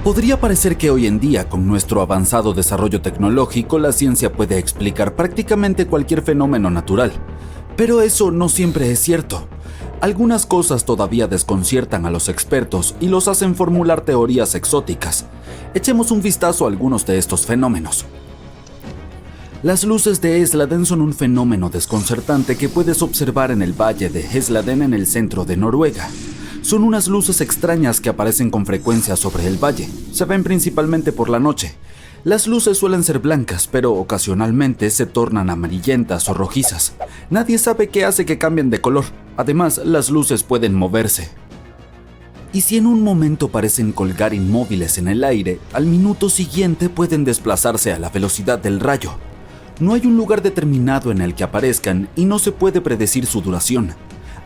Podría parecer que hoy en día, con nuestro avanzado desarrollo tecnológico, la ciencia puede explicar prácticamente cualquier fenómeno natural, pero eso no siempre es cierto. Algunas cosas todavía desconciertan a los expertos y los hacen formular teorías exóticas. Echemos un vistazo a algunos de estos fenómenos. Las luces de Hesladen son un fenómeno desconcertante que puedes observar en el valle de Hesladen en el centro de Noruega. Son unas luces extrañas que aparecen con frecuencia sobre el valle. Se ven principalmente por la noche. Las luces suelen ser blancas, pero ocasionalmente se tornan amarillentas o rojizas. Nadie sabe qué hace que cambien de color. Además, las luces pueden moverse. Y si en un momento parecen colgar inmóviles en el aire, al minuto siguiente pueden desplazarse a la velocidad del rayo. No hay un lugar determinado en el que aparezcan y no se puede predecir su duración.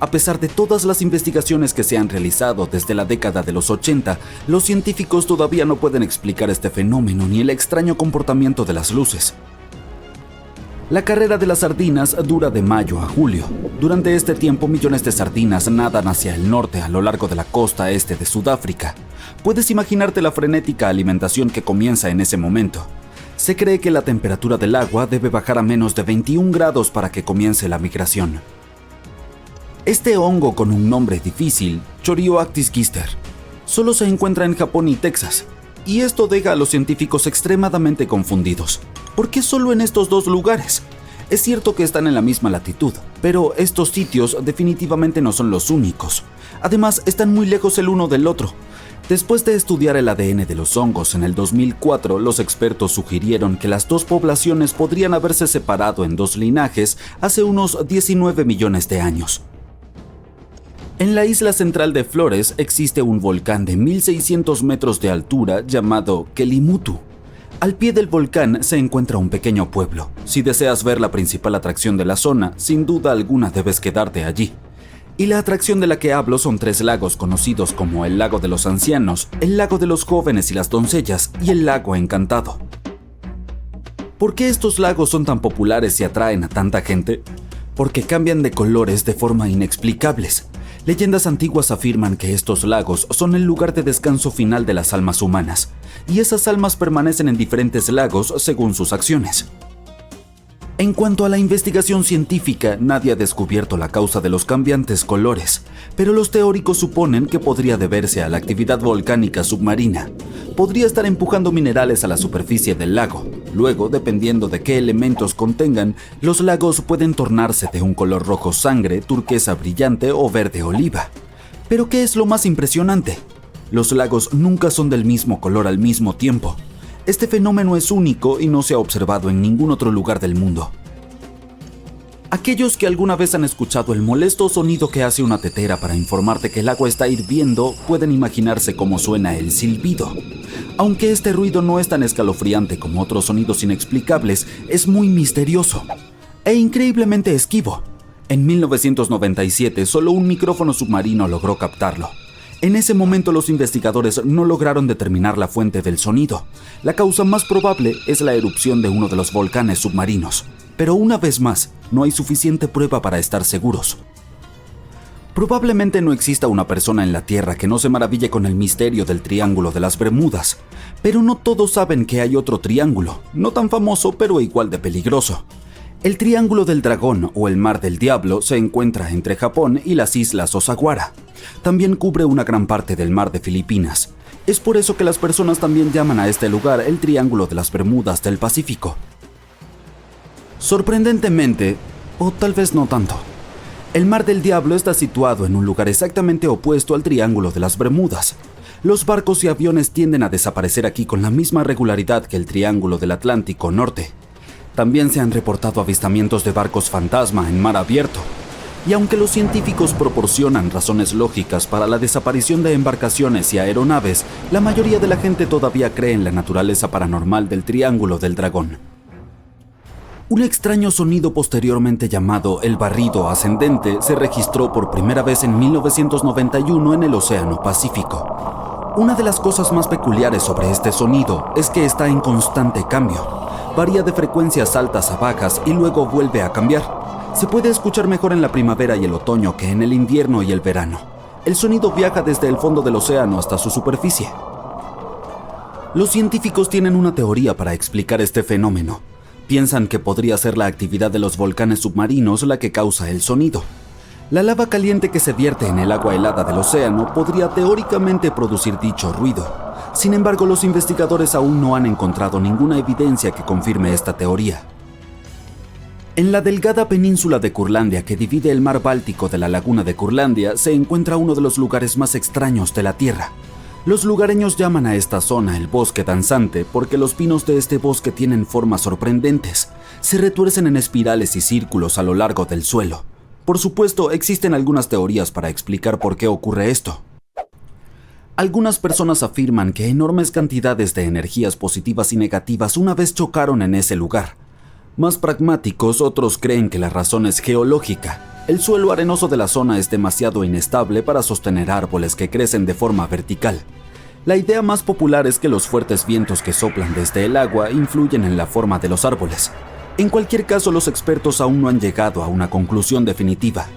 A pesar de todas las investigaciones que se han realizado desde la década de los 80, los científicos todavía no pueden explicar este fenómeno ni el extraño comportamiento de las luces. La carrera de las sardinas dura de mayo a julio. Durante este tiempo, millones de sardinas nadan hacia el norte a lo largo de la costa este de Sudáfrica. Puedes imaginarte la frenética alimentación que comienza en ese momento. Se cree que la temperatura del agua debe bajar a menos de 21 grados para que comience la migración. Este hongo con un nombre difícil, Chorioactis gister, solo se encuentra en Japón y Texas, y esto deja a los científicos extremadamente confundidos. ¿Por qué solo en estos dos lugares? Es cierto que están en la misma latitud, pero estos sitios definitivamente no son los únicos. Además, están muy lejos el uno del otro. Después de estudiar el ADN de los hongos en el 2004, los expertos sugirieron que las dos poblaciones podrían haberse separado en dos linajes hace unos 19 millones de años. En la isla central de Flores existe un volcán de 1600 metros de altura llamado Kelimutu. Al pie del volcán se encuentra un pequeño pueblo. Si deseas ver la principal atracción de la zona, sin duda alguna debes quedarte allí. Y la atracción de la que hablo son tres lagos conocidos como el Lago de los Ancianos, el Lago de los Jóvenes y las Doncellas y el Lago Encantado. ¿Por qué estos lagos son tan populares y atraen a tanta gente? Porque cambian de colores de forma inexplicables. Leyendas antiguas afirman que estos lagos son el lugar de descanso final de las almas humanas, y esas almas permanecen en diferentes lagos según sus acciones. En cuanto a la investigación científica, nadie ha descubierto la causa de los cambiantes colores, pero los teóricos suponen que podría deberse a la actividad volcánica submarina. Podría estar empujando minerales a la superficie del lago. Luego, dependiendo de qué elementos contengan, los lagos pueden tornarse de un color rojo sangre, turquesa brillante o verde oliva. ¿Pero qué es lo más impresionante? Los lagos nunca son del mismo color al mismo tiempo. Este fenómeno es único y no se ha observado en ningún otro lugar del mundo. Aquellos que alguna vez han escuchado el molesto sonido que hace una tetera para informarte que el agua está hirviendo pueden imaginarse cómo suena el silbido. Aunque este ruido no es tan escalofriante como otros sonidos inexplicables, es muy misterioso e increíblemente esquivo. En 1997, solo un micrófono submarino logró captarlo. En ese momento los investigadores no lograron determinar la fuente del sonido. La causa más probable es la erupción de uno de los volcanes submarinos. Pero una vez más, no hay suficiente prueba para estar seguros. Probablemente no exista una persona en la Tierra que no se maraville con el misterio del Triángulo de las Bermudas. Pero no todos saben que hay otro triángulo, no tan famoso pero igual de peligroso. El Triángulo del Dragón o el Mar del Diablo se encuentra entre Japón y las Islas Osaguara. También cubre una gran parte del Mar de Filipinas. Es por eso que las personas también llaman a este lugar el Triángulo de las Bermudas del Pacífico. Sorprendentemente, o tal vez no tanto, el Mar del Diablo está situado en un lugar exactamente opuesto al Triángulo de las Bermudas. Los barcos y aviones tienden a desaparecer aquí con la misma regularidad que el Triángulo del Atlántico Norte. También se han reportado avistamientos de barcos fantasma en mar abierto. Y aunque los científicos proporcionan razones lógicas para la desaparición de embarcaciones y aeronaves, la mayoría de la gente todavía cree en la naturaleza paranormal del Triángulo del Dragón. Un extraño sonido posteriormente llamado el barrido ascendente se registró por primera vez en 1991 en el Océano Pacífico. Una de las cosas más peculiares sobre este sonido es que está en constante cambio. Varía de frecuencias altas a bajas y luego vuelve a cambiar. Se puede escuchar mejor en la primavera y el otoño que en el invierno y el verano. El sonido viaja desde el fondo del océano hasta su superficie. Los científicos tienen una teoría para explicar este fenómeno. Piensan que podría ser la actividad de los volcanes submarinos la que causa el sonido. La lava caliente que se vierte en el agua helada del océano podría teóricamente producir dicho ruido. Sin embargo, los investigadores aún no han encontrado ninguna evidencia que confirme esta teoría. En la delgada península de Curlandia que divide el mar Báltico de la laguna de Curlandia se encuentra uno de los lugares más extraños de la Tierra. Los lugareños llaman a esta zona el bosque danzante porque los pinos de este bosque tienen formas sorprendentes, se retuercen en espirales y círculos a lo largo del suelo. Por supuesto, existen algunas teorías para explicar por qué ocurre esto. Algunas personas afirman que enormes cantidades de energías positivas y negativas una vez chocaron en ese lugar. Más pragmáticos, otros creen que la razón es geológica. El suelo arenoso de la zona es demasiado inestable para sostener árboles que crecen de forma vertical. La idea más popular es que los fuertes vientos que soplan desde el agua influyen en la forma de los árboles. En cualquier caso, los expertos aún no han llegado a una conclusión definitiva.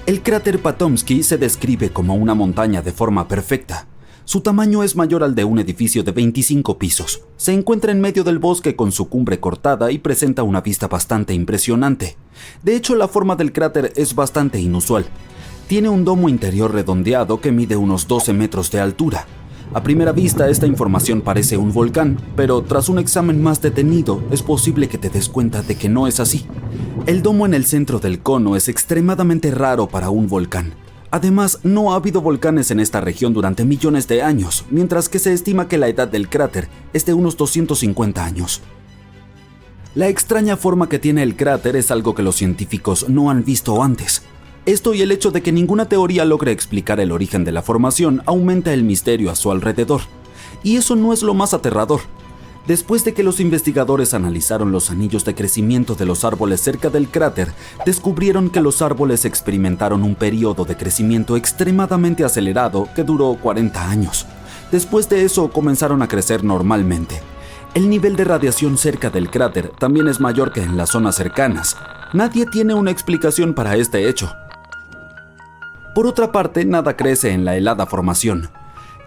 El cráter Potomsky se describe como una montaña de forma perfecta. Su tamaño es mayor al de un edificio de 25 pisos. Se encuentra en medio del bosque con su cumbre cortada y presenta una vista bastante impresionante. De hecho, la forma del cráter es bastante inusual. Tiene un domo interior redondeado que mide unos 12 metros de altura. A primera vista, esta información parece un volcán, pero tras un examen más detenido, es posible que te des cuenta de que no es así. El domo en el centro del cono es extremadamente raro para un volcán. Además, no ha habido volcanes en esta región durante millones de años, mientras que se estima que la edad del cráter es de unos 250 años. La extraña forma que tiene el cráter es algo que los científicos no han visto antes. Esto y el hecho de que ninguna teoría logre explicar el origen de la formación aumenta el misterio a su alrededor. Y eso no es lo más aterrador. Después de que los investigadores analizaron los anillos de crecimiento de los árboles cerca del cráter, descubrieron que los árboles experimentaron un periodo de crecimiento extremadamente acelerado que duró 40 años. Después de eso comenzaron a crecer normalmente. El nivel de radiación cerca del cráter también es mayor que en las zonas cercanas. Nadie tiene una explicación para este hecho. Por otra parte, nada crece en la helada formación.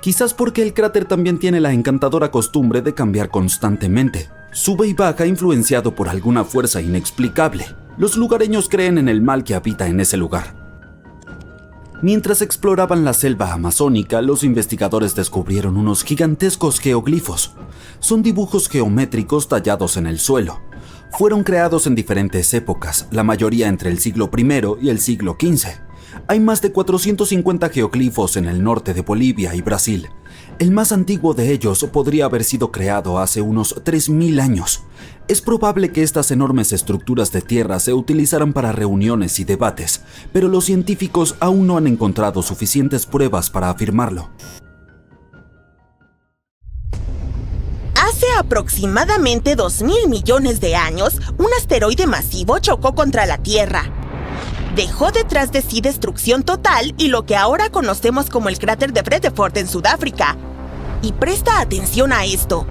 Quizás porque el cráter también tiene la encantadora costumbre de cambiar constantemente. Sube y baja influenciado por alguna fuerza inexplicable. Los lugareños creen en el mal que habita en ese lugar. Mientras exploraban la selva amazónica, los investigadores descubrieron unos gigantescos geoglifos. Son dibujos geométricos tallados en el suelo. Fueron creados en diferentes épocas, la mayoría entre el siglo I y el siglo XV. Hay más de 450 geoglifos en el norte de Bolivia y Brasil. El más antiguo de ellos podría haber sido creado hace unos 3000 años. Es probable que estas enormes estructuras de tierra se utilizaran para reuniones y debates, pero los científicos aún no han encontrado suficientes pruebas para afirmarlo. Hace aproximadamente 2000 millones de años, un asteroide masivo chocó contra la Tierra. Dejó detrás de sí destrucción total y lo que ahora conocemos como el cráter de Vredefort en Sudáfrica. Y presta atención a esto.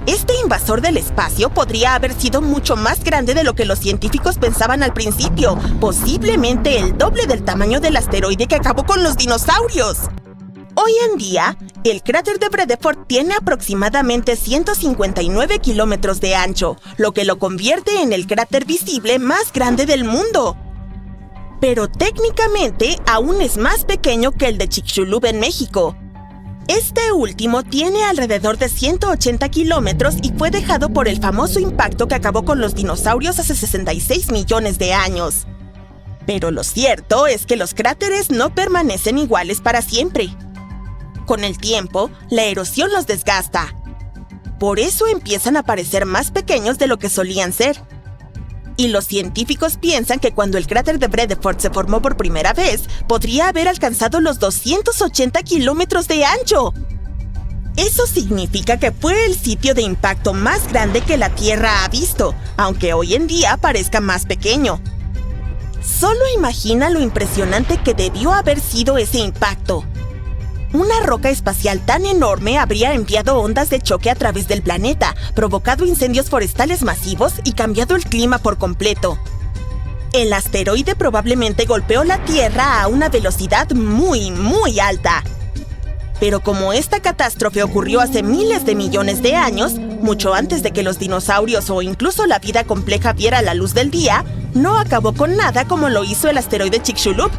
Este invasor del espacio podría haber sido mucho más grande de lo que los científicos pensaban al principio, posiblemente el doble del tamaño del asteroide que acabó con los dinosaurios. Hoy en día, el cráter de Vredefort tiene aproximadamente 159 kilómetros de ancho, lo que lo convierte en el cráter visible más grande del mundo. Pero técnicamente aún es más pequeño que el de Chicxulub en México. Este último tiene alrededor de 180 kilómetros y fue dejado por el famoso impacto que acabó con los dinosaurios hace 66 millones de años. Pero lo cierto es que los cráteres no permanecen iguales para siempre. Con el tiempo, la erosión los desgasta. Por eso empiezan a parecer más pequeños de lo que solían ser. Y los científicos piensan que cuando el cráter de Vredefort se formó por primera vez, podría haber alcanzado los 280 kilómetros de ancho. Eso significa que fue el sitio de impacto más grande que la Tierra ha visto, aunque hoy en día parezca más pequeño. Solo imagina lo impresionante que debió haber sido ese impacto. Una roca espacial tan enorme habría enviado ondas de choque a través del planeta, provocado incendios forestales masivos y cambiado el clima por completo. El asteroide probablemente golpeó la Tierra a una velocidad muy alta. Pero como esta catástrofe ocurrió hace miles de millones de años, mucho antes de que los dinosaurios o incluso la vida compleja viera la luz del día, no acabó con nada como lo hizo el asteroide Chicxulub.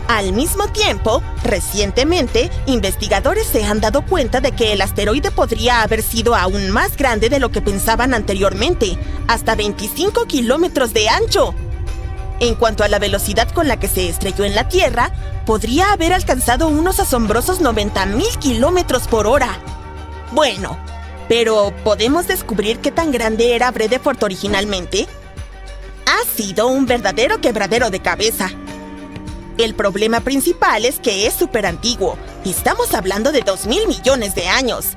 Al mismo tiempo, recientemente, investigadores se han dado cuenta de que el asteroide podría haber sido aún más grande de lo que pensaban anteriormente, hasta 25 kilómetros de ancho. En cuanto a la velocidad con la que se estrelló en la Tierra, podría haber alcanzado unos asombrosos 90,000 kilómetros por hora. Bueno, pero ¿podemos descubrir qué tan grande era Vredefort originalmente? Ha sido un verdadero quebradero de cabeza. El problema principal es que es súper antiguo. Estamos hablando de 2,000 millones de años.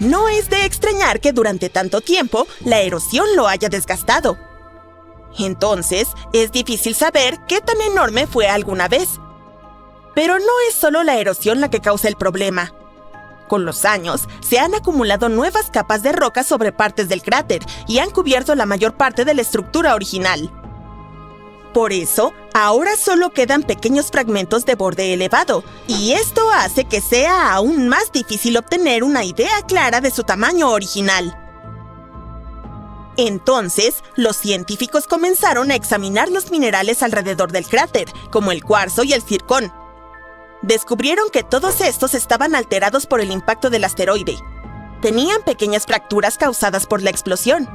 No es de extrañar que durante tanto tiempo la erosión lo haya desgastado. Entonces, es difícil saber qué tan enorme fue alguna vez. Pero no es solo la erosión la que causa el problema. Con los años, se han acumulado nuevas capas de roca sobre partes del cráter y han cubierto la mayor parte de la estructura original. Por eso, ahora solo quedan pequeños fragmentos de borde elevado, y esto hace que sea aún más difícil obtener una idea clara de su tamaño original. Entonces, los científicos comenzaron a examinar los minerales alrededor del cráter, como el cuarzo y el zircón. Descubrieron que todos estos estaban alterados por el impacto del asteroide. Tenían pequeñas fracturas causadas por la explosión.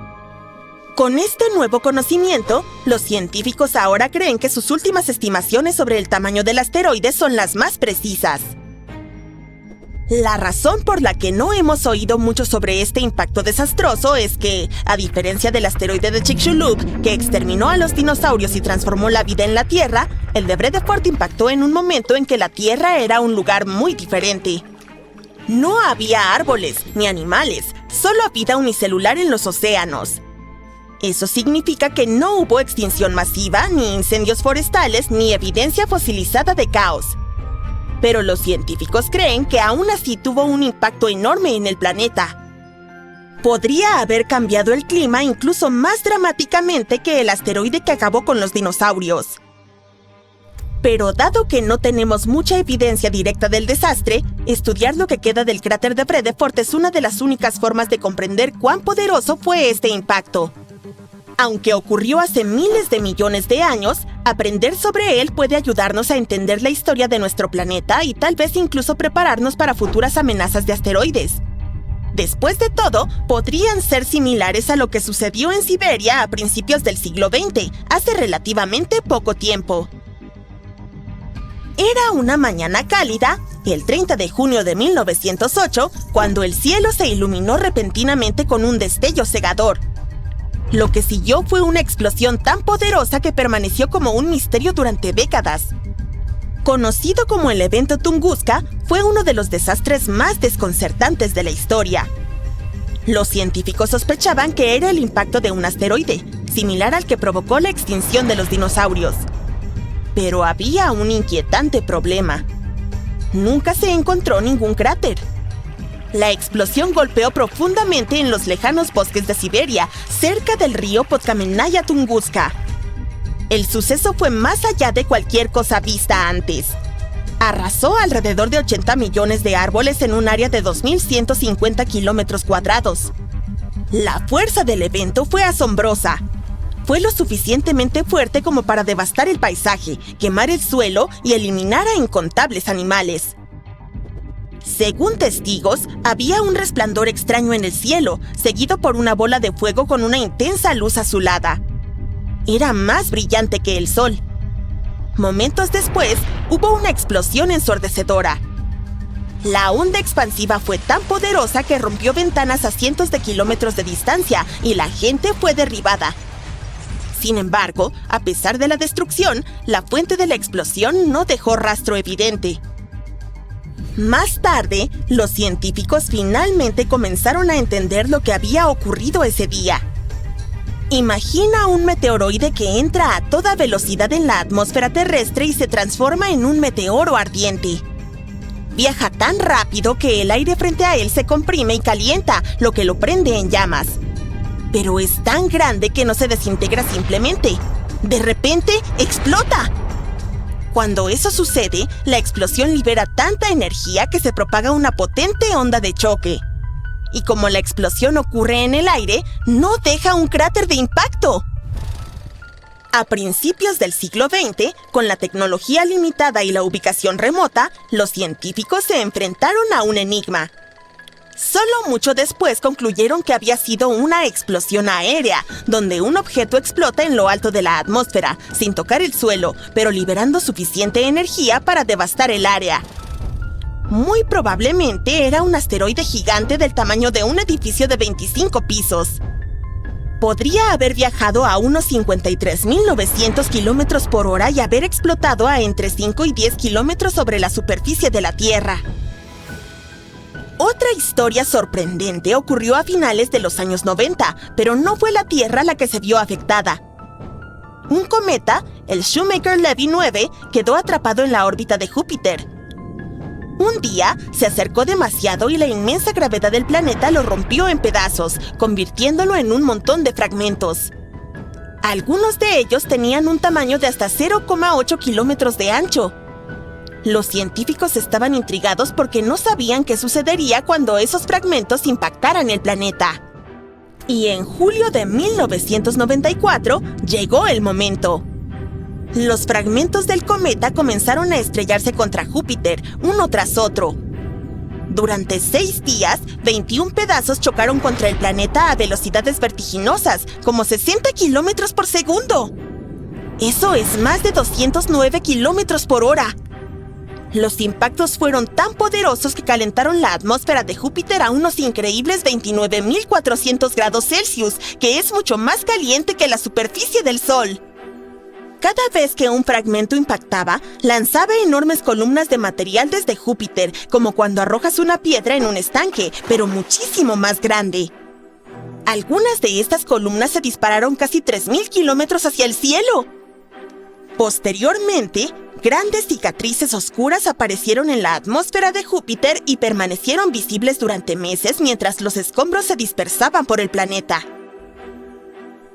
Con este nuevo conocimiento, los científicos ahora creen que sus últimas estimaciones sobre el tamaño del asteroide son las más precisas. La razón por la que no hemos oído mucho sobre este impacto desastroso es que, a diferencia del asteroide de Chicxulub, que exterminó a los dinosaurios y transformó la vida en la Tierra, el de Vredefort impactó en un momento en que la Tierra era un lugar muy diferente. No había árboles ni animales, solo vida unicelular en los océanos. Eso significa que no hubo extinción masiva, ni incendios forestales, ni evidencia fosilizada de caos. Pero los científicos creen que aún así tuvo un impacto enorme en el planeta. Podría haber cambiado el clima incluso más dramáticamente que el asteroide que acabó con los dinosaurios. Pero dado que no tenemos mucha evidencia directa del desastre, estudiar lo que queda del cráter de Vredefort es una de las únicas formas de comprender cuán poderoso fue este impacto. Aunque ocurrió hace miles de millones de años, aprender sobre él puede ayudarnos a entender la historia de nuestro planeta y tal vez incluso prepararnos para futuras amenazas de asteroides. Después de todo, podrían ser similares a lo que sucedió en Siberia a principios del siglo XX, hace relativamente poco tiempo. Era una mañana cálida, el 30 de junio de 1908, cuando el cielo se iluminó repentinamente con un destello cegador. Lo que siguió fue una explosión tan poderosa que permaneció como un misterio durante décadas. Conocido como el evento Tunguska, fue uno de los desastres más desconcertantes de la historia. Los científicos sospechaban que era el impacto de un asteroide, similar al que provocó la extinción de los dinosaurios. Pero había un inquietante problema. Nunca se encontró ningún cráter. La explosión golpeó profundamente en los lejanos bosques de Siberia, cerca del río Podkamenaya Tunguska. El suceso fue más allá de cualquier cosa vista antes. Arrasó alrededor de 80 millones de árboles en un área de 2,150 kilómetros cuadrados. La fuerza del evento fue asombrosa. Fue lo suficientemente fuerte como para devastar el paisaje, quemar el suelo y eliminar a incontables animales. Según testigos, había un resplandor extraño en el cielo, seguido por una bola de fuego con una intensa luz azulada. Era más brillante que el sol. Momentos después, hubo una explosión ensordecedora. La onda expansiva fue tan poderosa que rompió ventanas a cientos de kilómetros de distancia y la gente fue derribada. Sin embargo, a pesar de la destrucción, la fuente de la explosión no dejó rastro evidente. Más tarde, los científicos finalmente comenzaron a entender lo que había ocurrido ese día. Imagina un meteoroide que entra a toda velocidad en la atmósfera terrestre y se transforma en un meteoro ardiente. Viaja tan rápido que el aire frente a él se comprime y calienta, lo que lo prende en llamas. Pero es tan grande que no se desintegra simplemente. De repente, explota. Cuando eso sucede, la explosión libera tanta energía que se propaga una potente onda de choque. Y como la explosión ocurre en el aire, no deja un cráter de impacto. A principios del siglo XX, con la tecnología limitada y la ubicación remota, los científicos se enfrentaron a un enigma. Solo mucho después concluyeron que había sido una explosión aérea, donde un objeto explota en lo alto de la atmósfera, sin tocar el suelo, pero liberando suficiente energía para devastar el área. Muy probablemente era un asteroide gigante del tamaño de un edificio de 25 pisos. Podría haber viajado a unos 53.900 kilómetros por hora y haber explotado a entre 5 y 10 kilómetros sobre la superficie de la Tierra. Otra historia sorprendente ocurrió a finales de los años 90, pero no fue la Tierra la que se vio afectada. Un cometa, el Shoemaker-Levy 9, quedó atrapado en la órbita de Júpiter. Un día, se acercó demasiado y la inmensa gravedad del planeta lo rompió en pedazos, convirtiéndolo en un montón de fragmentos. Algunos de ellos tenían un tamaño de hasta 0,8 kilómetros de ancho. Los científicos estaban intrigados porque no sabían qué sucedería cuando esos fragmentos impactaran el planeta. Y en julio de 1994 llegó el momento. Los fragmentos del cometa comenzaron a estrellarse contra Júpiter, uno tras otro. Durante 6 días, 21 pedazos chocaron contra el planeta a velocidades vertiginosas, como 60 kilómetros por segundo. Eso es más de 209 kilómetros por hora. Los impactos fueron tan poderosos que calentaron la atmósfera de Júpiter a unos increíbles 29.400 grados Celsius, que es mucho más caliente que la superficie del Sol. Cada vez que un fragmento impactaba, lanzaba enormes columnas de material desde Júpiter, como cuando arrojas una piedra en un estanque, pero muchísimo más grande. Algunas de estas columnas se dispararon casi 3.000 kilómetros hacia el cielo. Posteriormente, grandes cicatrices oscuras aparecieron en la atmósfera de Júpiter y permanecieron visibles durante meses mientras los escombros se dispersaban por el planeta.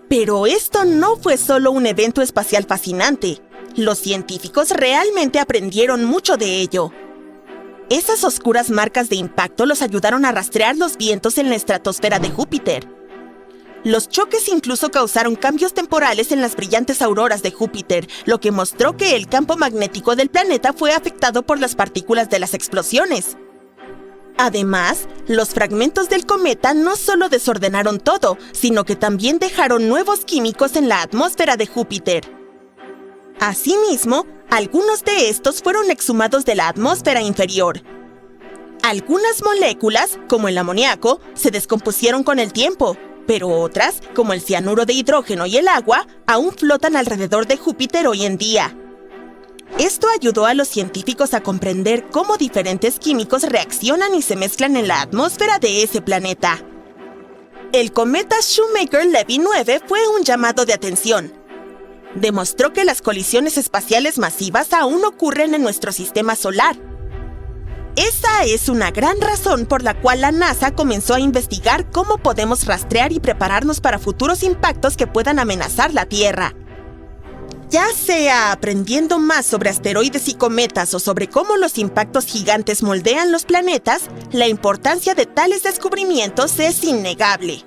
Pero esto no fue solo un evento espacial fascinante. Los científicos realmente aprendieron mucho de ello. Esas oscuras marcas de impacto los ayudaron a rastrear los vientos en la estratosfera de Júpiter. Los choques incluso causaron cambios temporales en las brillantes auroras de Júpiter, lo que mostró que el campo magnético del planeta fue afectado por las partículas de las explosiones. Además, los fragmentos del cometa no solo desordenaron todo, sino que también dejaron nuevos químicos en la atmósfera de Júpiter. Asimismo, algunos de estos fueron exhumados de la atmósfera inferior. Algunas moléculas, como el amoníaco, se descompusieron con el tiempo, pero otras, como el cianuro de hidrógeno y el agua, aún flotan alrededor de Júpiter hoy en día. Esto ayudó a los científicos a comprender cómo diferentes químicos reaccionan y se mezclan en la atmósfera de ese planeta. El cometa Shoemaker-Levy 9 fue un llamado de atención. Demostró que las colisiones espaciales masivas aún ocurren en nuestro sistema solar. Esa es una gran razón por la cual la NASA comenzó a investigar cómo podemos rastrear y prepararnos para futuros impactos que puedan amenazar la Tierra. Ya sea aprendiendo más sobre asteroides y cometas o sobre cómo los impactos gigantes moldean los planetas, la importancia de tales descubrimientos es innegable.